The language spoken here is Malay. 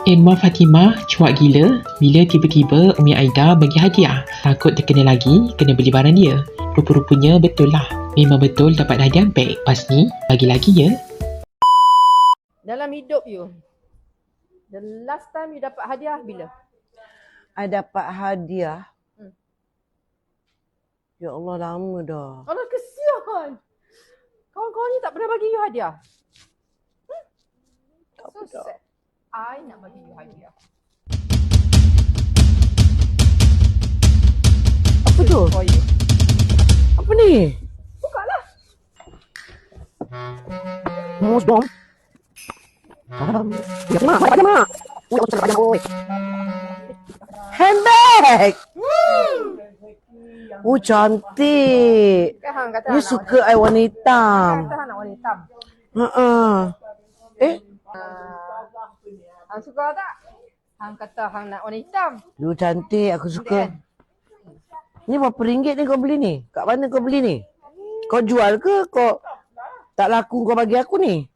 Emma Fatimah cuak gila bila tiba-tiba Umi Aida bagi hadiah. Takut terkena lagi, kena beli barang dia. Rupa-rupanya betul lah. Memang betul dapat hadiah beg. Pas ni, lagi-lagi ya. Dalam hidup you, the last time you dapat hadiah bila? I dapat hadiah. Ya Allah, lama dah. Alah, kesian. Kawan-kawan ni tak pernah bagi you hadiah. So sad. I nak bagi you hadiah. Apa tu? For you. Apa ni? Buka lah. Mus bom. Ya, mak. Ada mak. Ui, aku cakap oi. Handbag. Oh, cantik. Kan hang kata Ni suka I warna hitam. Kata hang nak warna hitam. Hang suka tak? Hang kata hang nak warna hitam. Lu cantik, aku suka. Kan? Ni berapa ringgit ni kau beli ni? Kat mana kau beli ni? Kau jual ke? Kau tak laku kau bagi aku ni?